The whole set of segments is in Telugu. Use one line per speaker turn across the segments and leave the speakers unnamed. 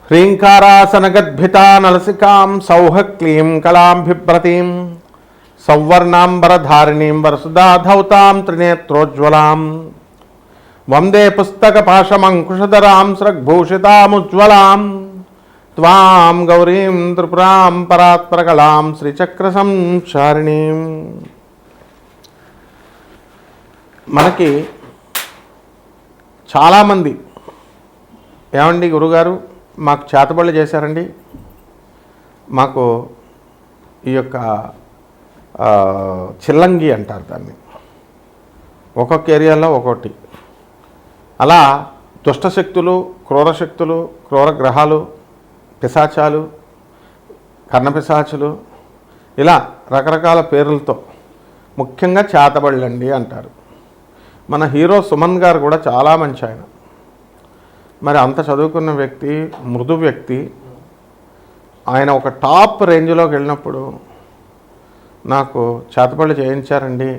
హ్రీంకారాసనగద్భితా నలసికాం సౌహక్లీం కళాం బిభ్రతీం సౌవర్ణాంబరధారిణీం వరసుధాధౌతాం త్రినేత్రోజ్వలాం వందే పుస్తకపాశమంకుశధరాం స్రగ్భూషితాముజ్వలాం త్వాం గౌరీం త్రిపురాం పరాత్పరకళాం శ్రీచక్రసంచారిణీం. మనకి చాలామంది ఏమండి గురుగారు మాకు చేతబడులు చేశారండి, మాకు ఈ యొక్క చిల్లంగి అంటారు దాన్ని, ఒక్కొక్క ఏరియాలో ఒక్కొక్కటి. అలా దుష్టశక్తులు, క్రూరశక్తులు, క్రూర గ్రహాలు, పిశాచాలు, కర్ణపిశాచులు, ఇలా రకరకాల పేర్లతో ముఖ్యంగా చేతబడులండి అంటారు. మన హీరో సుమన్ గారు కూడా చాలా మంచి ఆయన. మరి అంత చదువుకున్న వ్యక్తి, మృదు వ్యక్తి, ఆయన ఒక టాప్ రేంజ్లోకి వెళ్ళినప్పుడు నాకు చేతబడులు చేయించారండి,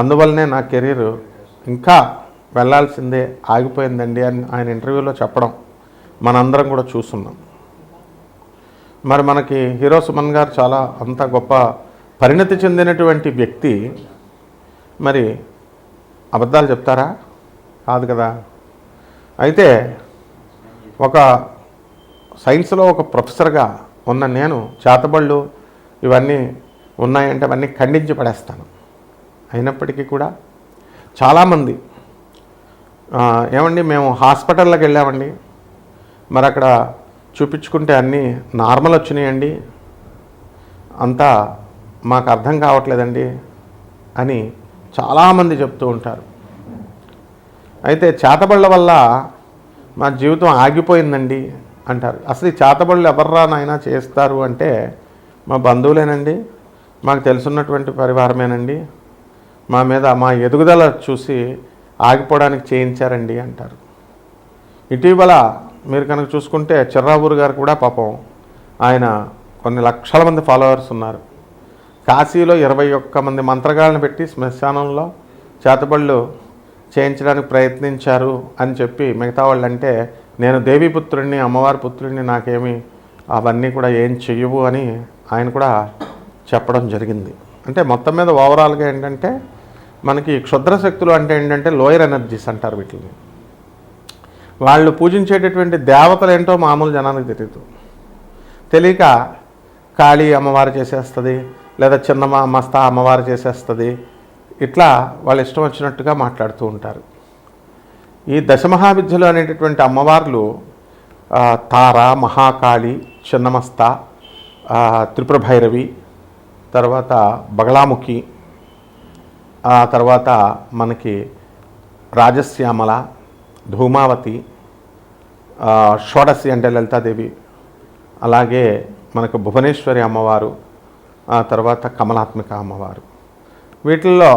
అందువల్లనే నా కెరీర్ ఇంకా వెళ్ళాల్సిందే ఆగిపోయిందండి అని ఆయన ఇంటర్వ్యూలో చెప్పడం మనందరం కూడా చూస్తున్నాం. మరి మనకి హీరో సుమన్ గారు చాలా అంత గొప్ప పరిణతి చెందినటువంటి వ్యక్తి మరి అబద్ధాలు చెప్తారా? కాదు కదా. అయితే ఒక సైన్స్లో ఒక ప్రొఫెసర్గా ఉన్న నేను చేతబళ్ళు ఇవన్నీ ఉన్నాయంటే అవన్నీ ఖండించి పడేస్తాను. అయినప్పటికీ కూడా చాలామంది ఏమండి మేము హాస్పిటల్లోకి వెళ్ళామండి, మరి అక్కడ చూపించుకుంటే అన్నీ నార్మల్ వచ్చినాయండి, అంతా మాకు అర్థం కావట్లేదండి అని చాలామంది చెప్తూ ఉంటారు. అయితే చేతబళ్ళ వల్ల మా జీవితం ఆగిపోయిందండి అంటారు. అసలు ఈ చేతబళ్ళు ఎవర్రా నాయనా చేస్తారు అంటే మా బంధువులేనండి, మాకు తెలుసున్నటువంటి పరివారమేనండి, మా మీద మా ఎదుగుదల చూసి ఆగిపోవడానికి చేయించారండి అంటారు. ఇటీవల మీరు కనుక చూసుకుంటే చిర్రావూరు గారు కూడా పాపం ఆయన కొన్ని లక్షల మంది ఫాలోవర్స్ ఉన్నారు. కాశీలో 21 మంది మంత్రగాళ్ళని పెట్టి శ్మశానంలో చేతబళ్ళు చేయించడానికి ప్రయత్నించారు అని చెప్పి మిగతా వాళ్ళంటే నేను దేవీపుత్రుడిని, అమ్మవారి పుత్రుడిని, నాకేమి అవన్నీ కూడా ఏం చెయ్యవు అని ఆయన కూడా చెప్పడం జరిగింది. అంటే మొత్తం మీద ఓవరాల్గా ఏంటంటే మనకి క్షుద్ర శక్తులు అంటే ఏంటంటే లోయర్ ఎనర్జీస్ అంటారు వీటిని. వాళ్ళు పూజించేటటువంటి దేవతలు ఏంటో మామూలు జనానికి తెలియదు. తెలియక కాళీ అమ్మవారు చేసేస్తుంది, లేదా చిన్న మస్తా అమ్మవారు చేసేస్తుంది, ఇట్లా వాళ్ళు ఇష్టం వచ్చినట్టుగా మాట్లాడుతూ ఉంటారు. ఈ దశమహావిద్యలు అనేటటువంటి అమ్మవార్లు తార, మహాకాళి, చిన్నమస్త, త్రిపుర భైరవి, తర్వాత బగలాముఖి, తర్వాత మనకి రాజశ్యామల, ధూమావతి, షోడశి అంటే లలితాదేవి, అలాగే మనకు భువనేశ్వరి అమ్మవారు, తర్వాత కమలాత్మిక అమ్మవారు. వీటిల్లో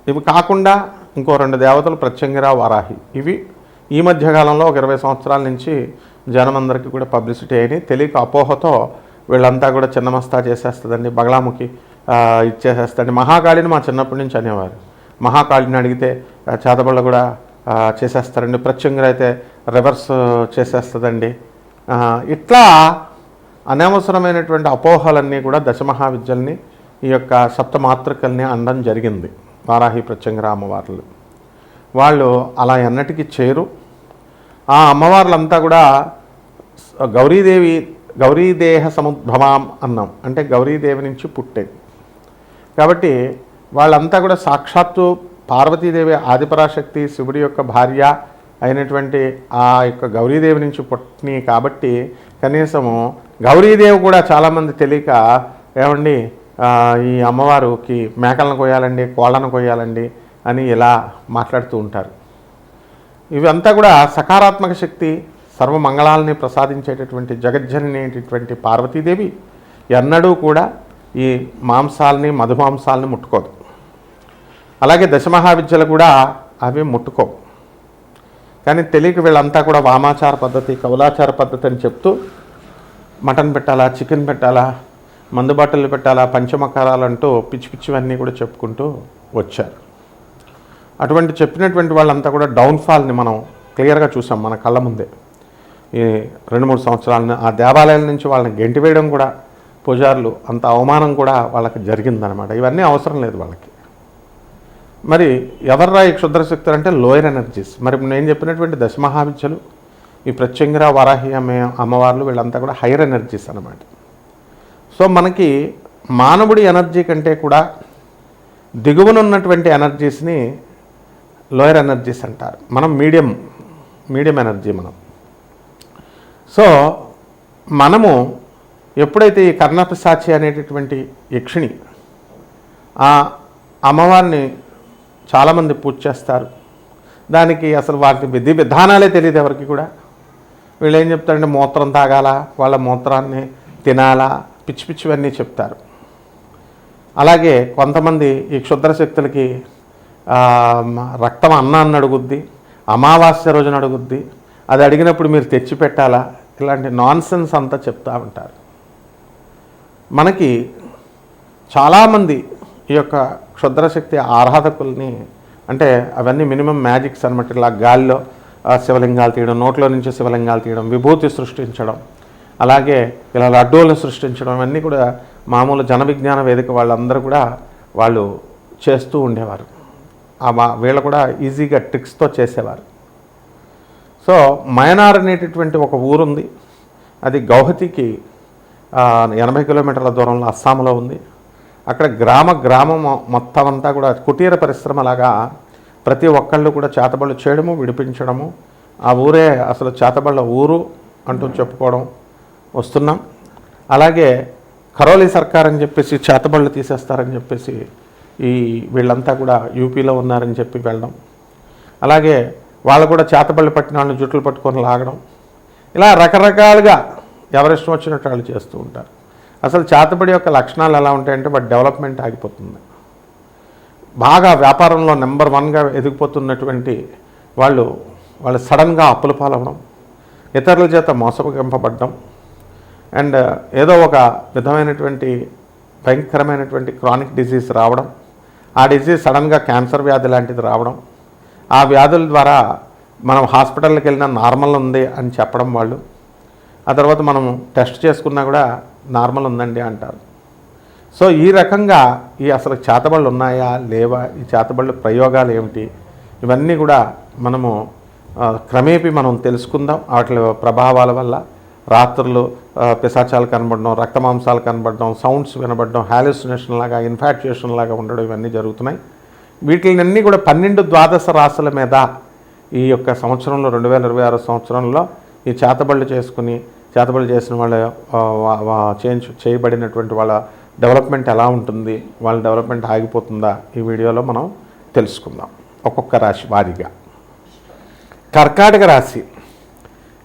ఇవి కాకుండా ఇంకో 2 దేవతలు ప్రత్యంగిర, వారాహి. ఇవి ఈ మధ్యకాలంలో ఒక 20 సంవత్సరాల నుంచి జనమందరికీ కూడా పబ్లిసిటీ అయినాయి. తెలియక అపోహతో వీళ్ళంతా కూడా చిన్నమస్తా చేసేస్తుందండి, బగలాముఖి ఇచ్చేసేస్తుంది. మహాకాళిని మా చిన్నప్పటి నుంచి అనేవారు. మహాకాళిని అడిగితే చేతబళ్ళు కూడా చేసేస్తారండి, ప్రత్యంగిర అయితే రివర్స్ చేసేస్తుందండి. ఇట్లా అనవసరమైనటువంటి అపోహలన్నీ కూడా దశమహావిద్యల్ని, ఈ యొక్క సప్తమాతృకల్ని అనడం జరిగింది. వారాహి, ప్రత్యంగిర అమ్మవార్లు వాళ్ళు అలా ఎన్నటికీ చేరు. ఆ అమ్మవార్లంతా కూడా గౌరీదేహ సముద్భవాం అన్నాం, అంటే గౌరీదేవి నుంచి పుట్టేది. కాబట్టి వాళ్ళంతా కూడా సాక్షాత్తు పార్వతీదేవి ఆదిపరాశక్తి శివుడి యొక్క భార్య అయినటువంటి ఆ యొక్క గౌరీదేవి నుంచి పుట్టినాయి. కాబట్టి కనీసము గౌరీదేవి కూడా చాలామంది తెలియక ఏమండి ఈ అమ్మవారికి మేకలను కొయ్యాలండి, కోళ్ళను కొయ్యాలండి అని ఇలా మాట్లాడుతూ ఉంటారు. ఇవంతా కూడా సకారాత్మక శక్తి, సర్వమంగళాలని ప్రసాదించేటటువంటి జగజ్జననేటటువంటి పార్వతీదేవి ఎన్నడూ కూడా ఈ మాంసాలని, మధుమాంసాలని ముట్టుకోదు. అలాగే దశమహావిద్యలు కూడా అవి ముట్టుకోవు. కానీ తెలియక వీళ్ళంతా కూడా వామాచార పద్ధతి, కౌలాచార పద్ధతి అని చెప్తూ మటన్ పెట్టాలా, చికెన్ పెట్టాలా, మందు బాటలు పెట్టాలా, పంచమకారాలు అంటూ పిచ్చి పిచ్చివన్నీ కూడా చెప్పుకుంటూ వచ్చారు. అటువంటి చెప్పినటువంటి వాళ్ళంతా కూడా డౌన్ఫాల్ని మనం క్లియర్గా చూసాం మన కళ్ళ ముందే. ఈ 2-3 సంవత్సరాలను ఆ దేవాలయాల నుంచి వాళ్ళని గెంటివేయడం కూడా పూజారులు అంత అవమానం కూడా వాళ్ళకి జరిగిందనమాట. ఇవన్నీ అవసరం లేదు వాళ్ళకి. మరి ఎవర్రా ఈ క్షుద్రశక్తులు అంటే లోయర్ ఎనర్జీస్. మరి నేను చెప్పినటువంటి దశమహావిద్యలు, ఈ ప్రత్యంగిర వరాహి అమ్మవార్లు వీళ్ళంతా కూడా హైయర్ ఎనర్జీస్ అన్నమాట. సో మనకి మానవుడి ఎనర్జీ కంటే కూడా దిగువన ఉన్నటువంటి ఎనర్జీస్ని లోయర్ ఎనర్జీస్ అంటారు. మనం మీడియం ఎనర్జీ మనం. సో మనము ఎప్పుడైతే ఈ కర్ణపిశాచి అనేటటువంటి యక్షిణి ఆ అమ్మవారిని చాలామంది పూజ చేస్తారు, దానికి అసలు వాటి విధి విధానాలే తెలియదు ఎవరికి కూడా. వీళ్ళు ఏం చెప్తారంటే మూత్రం తాగాల, వాళ్ళ మూత్రాన్ని తినాలా, పిచ్చి పిచ్చివన్నీ చెప్తారు. అలాగే కొంతమంది ఈ క్షుద్రశక్తులకి రక్తం అన్నాన్ని అడుగుద్ది, అమావాస్య రోజున అడుగుద్ది, అది అడిగినప్పుడు మీరు తెచ్చి పెట్టాలా, ఇలాంటి నాన్సెన్స్ అంతా చెప్తూ ఉంటారు. మనకి చాలామంది ఈ యొక్క క్షుద్రశక్తి ఆరాధకుల్ని, అంటే అవన్నీ మినిమం మ్యాజిక్స్ అనమాట. ఇలా గాలిలో శివలింగాలు తీయడం, నోట్లో నుంచి శివలింగాలు తీయడం, విభూతి సృష్టించడం, అలాగే ఇలా లడ్డూలను సృష్టించడం, ఇవన్నీ కూడా మామూలు జన విజ్ఞాన వేదిక వాళ్ళందరూ కూడా వాళ్ళు చేస్తూ ఉండేవారు. వీళ్ళు కూడా ఈజీగా ట్రిక్స్తో చేసేవారు. సో మయనార్ అనేటటువంటి ఒక ఊరుంది, అది గౌహతికి 80 కిలోమీటర్ల దూరంలో అస్సాంలో ఉంది. అక్కడ గ్రామం మొత్తం అంతా కూడా కుటీర పరిశ్రమలాగా ప్రతి ఒక్కళ్ళు కూడా చేతబళ్ళు చేయడము, విడిపించడము, ఆ ఊరే అసలు చేతబళ్ళ ఊరు అంటూ చెప్పుకోవడం వస్తున్నాం. అలాగే కరోలి సర్కార్ అని చెప్పేసి చేతబళ్ళు తీసేస్తారని చెప్పేసి వీళ్ళంతా కూడా యూపీలో ఉన్నారని చెప్పి వెళ్ళడం, అలాగే వాళ్ళు కూడా చేతబళ్ళు పట్టిన వాళ్ళని జుట్లు పట్టుకొని లాగడం, ఇలా రకరకాలుగా ఎవరిష్టం వచ్చినట్టు వాళ్ళు చేస్తూ ఉంటారు. అసలు చేతబడి యొక్క లక్షణాలు ఎలా ఉంటాయంటే వాటి డెవలప్మెంట్ ఆగిపోతుంది. బాగా వ్యాపారంలో నెంబర్ 1గా ఎదిగిపోతున్నటువంటి వాళ్ళు సడన్గా అప్పుల పాలవడం, ఇతరుల చేత మోసగింపబడడం, అండ్ ఏదో ఒక విధమైనటువంటి భయంకరమైనటువంటి క్రానిక్ డిజీజ్ రావడం, ఆ డిజీజ్ సడన్గా క్యాన్సర్ వ్యాధి లాంటిది రావడం, ఆ వ్యాధుల ద్వారా మనం హాస్పిటల్కి వెళ్ళినా నార్మల్ ఉంది అని చెప్పడం వాళ్ళు, ఆ తర్వాత మనం టెస్ట్ చేసుకున్నా కూడా నార్మల్ ఉందండి అంటారు. సో ఈ రకంగా అసలు చేతబళ్ళు ఉన్నాయా లేవా, ఈ చేతబళ్ళు ప్రయోగాలు ఏమిటి, ఇవన్నీ కూడా మనము క్రమేపీ మనం తెలుసుకుందాం. వాటి ప్రభావాల వల్ల రాత్రులు పిశాచాలు కనబడడం, రక్తమాంసాలు కనబడడం, సౌండ్స్ వినబడడం, హాలుసినేషన్ లాగా, ఇన్ఫాక్చుయేషన్ లాగా ఉండడం, ఇవన్నీ జరుగుతున్నాయి. వీటిని కూడా 12 రాశుల మీద ఈ యొక్క సంవత్సరంలో 2026 సంవత్సరంలో ఈ చేతబళ్ళు చేసిన వాళ్ళ చేయబడినటువంటి వాళ్ళ డెవలప్మెంట్ ఎలా ఉంటుంది, వాళ్ళ డెవలప్మెంట్ ఆగిపోతుందా, ఈ వీడియోలో మనం తెలుసుకుందాం ఒక్కొక్క రాశి వారీగా. కర్కాటక రాశి.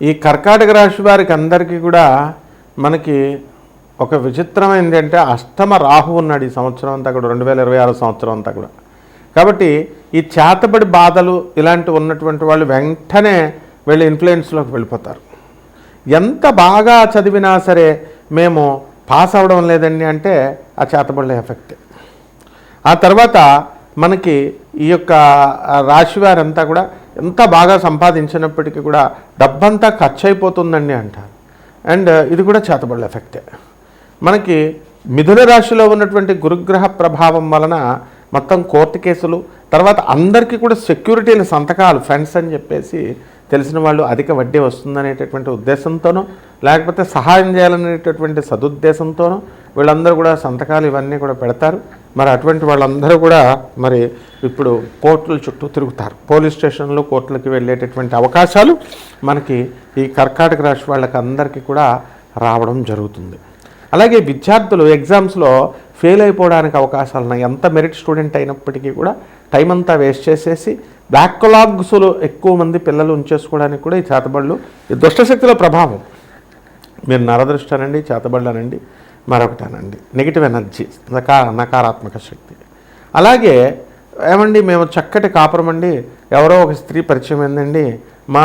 ఈ కర్కాటక రాశి వారికి అందరికీ కూడా మనకి ఒక విచిత్రమైనది అంటే అష్టమ రాహు ఉన్నాడు ఈ సంవత్సరం అంతా కూడా, 2026 సంవత్సరం అంతా కూడా. కాబట్టి ఈ చేతబడి బాధలు ఇలాంటివి ఉన్నటువంటి వాళ్ళు వెంటనే వీళ్ళు ఇన్ఫ్లుయెన్స్లోకి వెళ్ళిపోతారు. ఎంత బాగా చదివినా సరే మేము పాస్ అవ్వడం లేదండి అంటే ఆ చేతబడుల ఎఫెక్ట్. ఆ తర్వాత మనకి ఈ యొక్క రాశివారంతా కూడా ఎంత బాగా సంపాదించినప్పటికీ కూడా డబ్బంతా ఖర్చు అయిపోతుందండి అంటారు. అండ్ ఇది కూడా చేతబడుల ఎఫెక్టే. మనకి మిథున రాశిలో ఉన్నటువంటి గురుగ్రహ ప్రభావం వలన మొత్తం కోర్టు కేసులు, తర్వాత అందరికీ కూడా సెక్యూరిటీల సంతకాలు, ఫ్రెండ్స్ అని చెప్పేసి తెలిసిన వాళ్ళు అధిక వడ్డీ వస్తుందనేటటువంటి ఉద్దేశంతోనో, లేకపోతే సహాయం చేయాలనేటటువంటి సదుద్దేశంతోనో వీళ్ళందరూ కూడా సంతకాలు ఇవన్నీ కూడా పెడతారు. మరి అటువంటి వాళ్ళందరూ కూడా మరి ఇప్పుడు కోర్టుల చుట్టూ తిరుగుతారు. పోలీస్ స్టేషన్లు, కోర్టులకి వెళ్ళేటటువంటి అవకాశాలు మనకి ఈ కర్కాటక రాశి వాళ్ళకి అందరికీ కూడా రావడం జరుగుతుంది. అలాగే విద్యార్థులు ఎగ్జామ్స్లో ఫెయిల్ అయిపోవడానికి అవకాశాలు ఉన్నాయి. ఎంత మెరిట్ స్టూడెంట్ అయినప్పటికీ కూడా టైం అంతా వేస్ట్ చేసేసి బ్యాక్లాగ్స్లో ఎక్కువ మంది పిల్లలు ఉంచేసుకోవడానికి కూడా ఈ చేతబడులు, ఈ దుష్టశక్తుల ప్రభావం. మీరు నరదృష్టి అనండి, చేతబడులు అనండి, మరొకటనండి, నెగిటివ్ ఎనర్జీ, నకారాత్మక శక్తి. అలాగే ఏమండి మేము చక్కటి కాపురం అండి, ఎవరో ఒక స్త్రీ పరిచయం ఏందండి, మా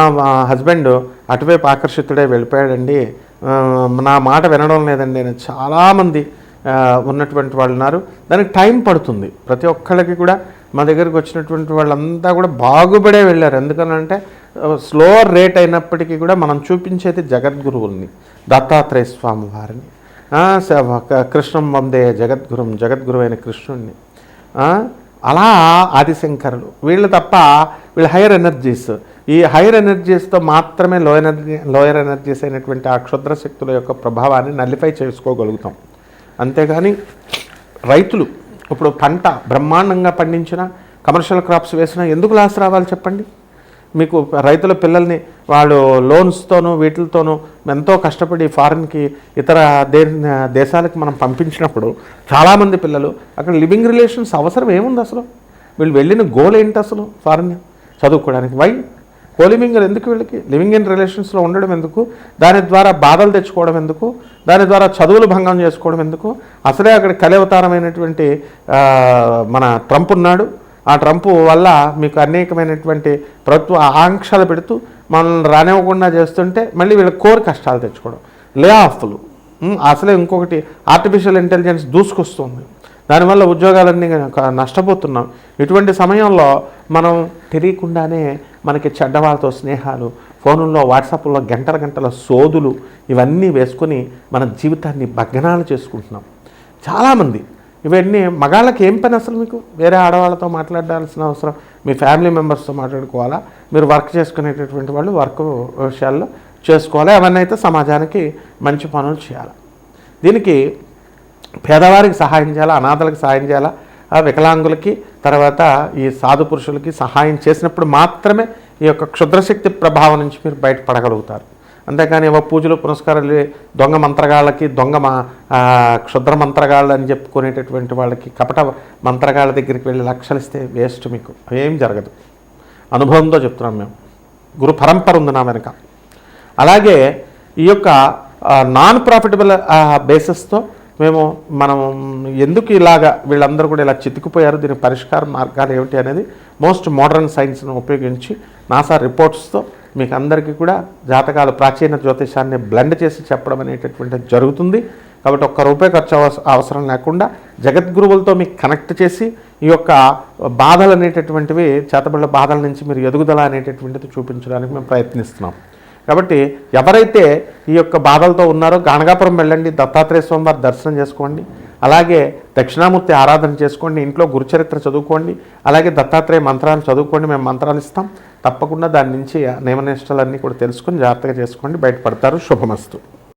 హస్బెండ్ అటువైపు ఆకర్షితుడే వెళ్ళిపోయాడండి, నా మాట వినడం లేదండి అని చాలామంది ఉన్నటువంటి వాళ్ళు ఉన్నారు. దానికి టైం పడుతుంది. ప్రతి ఒక్కళ్ళకి కూడా మా దగ్గరికి వచ్చినటువంటి వాళ్ళంతా కూడా బాగుపడే వెళ్ళారు. ఎందుకనంటే స్లోవర్ రేట్ అయినప్పటికీ కూడా మనం చూపించేది జగద్గురువుల్ని, దత్తాత్రేయ స్వామి వారిని, కృష్ణం వందే జగద్గురుం, జగద్గురువైన కృష్ణుణ్ణి, అలా ఆదిశంకరులు, వీళ్ళు తప్ప వీళ్ళు హైయర్ ఎనర్జీస్. ఈ హైయర్ ఎనర్జీస్తో మాత్రమే లోయర్ ఎనర్జీస్ అయినటువంటి ఆ క్షుద్ర శక్తుల యొక్క ప్రభావాన్ని నల్లిఫై చేసుకోగలుగుతాం. అంతేగాని రైతులు ఇప్పుడు పంట బ్రహ్మాండంగా పండించిన కమర్షియల్ క్రాప్స్ వేసినా ఎందుకు లాస్ రావాలి చెప్పండి? మీకు రైతుల పిల్లల్ని వాళ్ళు లోన్స్తోనూ వీటితోనూ ఎంతో కష్టపడి ఫారిన్కి ఇతర దేశాలకు మనం పంపించినప్పుడు చాలామంది పిల్లలు అక్కడ లివింగ్ రిలేషన్స్ అవసరం ఏముంది అసలు? వీళ్ళు వెళ్ళిన గోల్ ఏంటి అసలు? ఫారిన్ చదువుకోవడానికి. వై కోలివింగ్ ఎందుకు? వీళ్ళకి లివింగ్ ఇన్ రిలేషన్స్లో ఉండడం ఎందుకు? దాని ద్వారా బాధలు తెచ్చుకోవడం ఎందుకు? దాని ద్వారా చదువులు భంగం చేసుకోవడం ఎందుకు? అసలే అక్కడ కలివతారమైనటువంటి మన ట్రంప్ ఉన్నాడు. ఆ ట్రంప్ వల్ల మీకు అనేకమైనటువంటి ప్రభుత్వ ఆంక్షలు పెడుతూ మనల్ని రానివ్వకుండా చేస్తుంటే మళ్ళీ వీళ్ళ కోర్ కష్టాలు తెచ్చుకోవడం, లే ఆఫ్లు. అసలే ఇంకొకటి ఆర్టిఫిషియల్ ఇంటెలిజెన్స్ దూసుకొస్తుంది, దానివల్ల ఉద్యోగాలన్నీ నష్టపోతున్నాం. ఇటువంటి సమయంలో మనం తెలియకుండానే మనకి చెడ్డవాళ్ళతో స్నేహాలు, ఫోనుల్లో వాట్సాప్లో గంటల గంటల సోదులు ఇవన్నీ వేసుకొని మన జీవితాన్ని భగ్నాలు చేసుకుంటున్నాం చాలామంది. ఇవన్నీ మగాళ్ళకి ఏం పని అసలు? మీకు వేరే ఆడవాళ్ళతో మాట్లాడాల్సిన అవసరం, మీ ఫ్యామిలీ మెంబర్స్తో మాట్లాడుకోవాలా? మీరు వర్క్ చేసుకునేటటువంటి వాళ్ళు వర్క్ విషయాల్లో చేసుకోవాలి. అవన్నీ అయితే సమాజానికి మంచి పనులు చేయాలి. దీనికి పేదవారికి సహాయం చేయాలా, అనాథలకు సహాయం చేయాలా, వికలాంగులకి, తర్వాత ఈ సాధు పురుషులకి సహాయం చేసినప్పుడు మాత్రమే ఈ యొక్క క్షుద్రశక్తి ప్రభావం నుంచి మీరు బయటపడగలుగుతారు. అంతేకాని ఏవో పూజలు పునస్కారాలు దొంగ మంత్రగాళ్ళకి, క్షుద్ర మంత్రగాళ్ళు అని చెప్పుకునేటటువంటి వాళ్ళకి, కపట మంత్రగాళ్ళ దగ్గరికి వెళ్ళి లక్షలు ఇస్తే వేస్ట్, మీకు ఏం జరగదు. అనుభవంతో చెప్తున్నాం మేము, గురు పరంపర ఉంది నా వెనక. అలాగే ఈ యొక్క నాన్ ప్రాఫిటబుల్ బేసిస్తో మనం ఎందుకు ఇలాగా వీళ్ళందరూ కూడా ఇలా చితికిపోయారు, దీనికి పరిష్కార మార్గాలు ఏమిటి అనేది మోస్ట్ మోడర్న్ సైన్స్ను ఉపయోగించి నాసా రిపోర్ట్స్తో మీకు అందరికీ కూడా జాతకాలు, ప్రాచీన జ్యోతిషాన్ని బ్లెండ్ చేసి చెప్పడం అనేటటువంటిది జరుగుతుంది. కాబట్టి ₹1 ఖర్చు అవసరం లేకుండా జగద్గురువులతో మీకు కనెక్ట్ చేసి ఈ యొక్క బాధలు అనేటటువంటివి, చేతబడుల బాధల నుంచి మీరు ఎదుగుదల అనేటటువంటిది చూపించడానికి మేము ప్రయత్నిస్తున్నాం. కాబట్టి ఎవరైతే ఈ యొక్క బాధలతో ఉన్నారో గాణగాపురం వెళ్ళండి, దత్తాత్రేయ స్వామి వారి దర్శనం చేసుకోండి, అలాగే దక్షిణామూర్తి ఆరాధన చేసుకోండి, ఇంట్లో గురుచరిత్ర చదువుకోండి, అలాగే దత్తాత్రేయ మంత్రాలు చదువుకోండి. మేము మంత్రాలు ఇస్తాం, తప్పకుండా దాని నుంచి నియమనిష్టలన్నీ కూడా తెలుసుకొని జాగ్రత్తగా చేసుకోండి, బయటపడతారు. శుభమస్తు.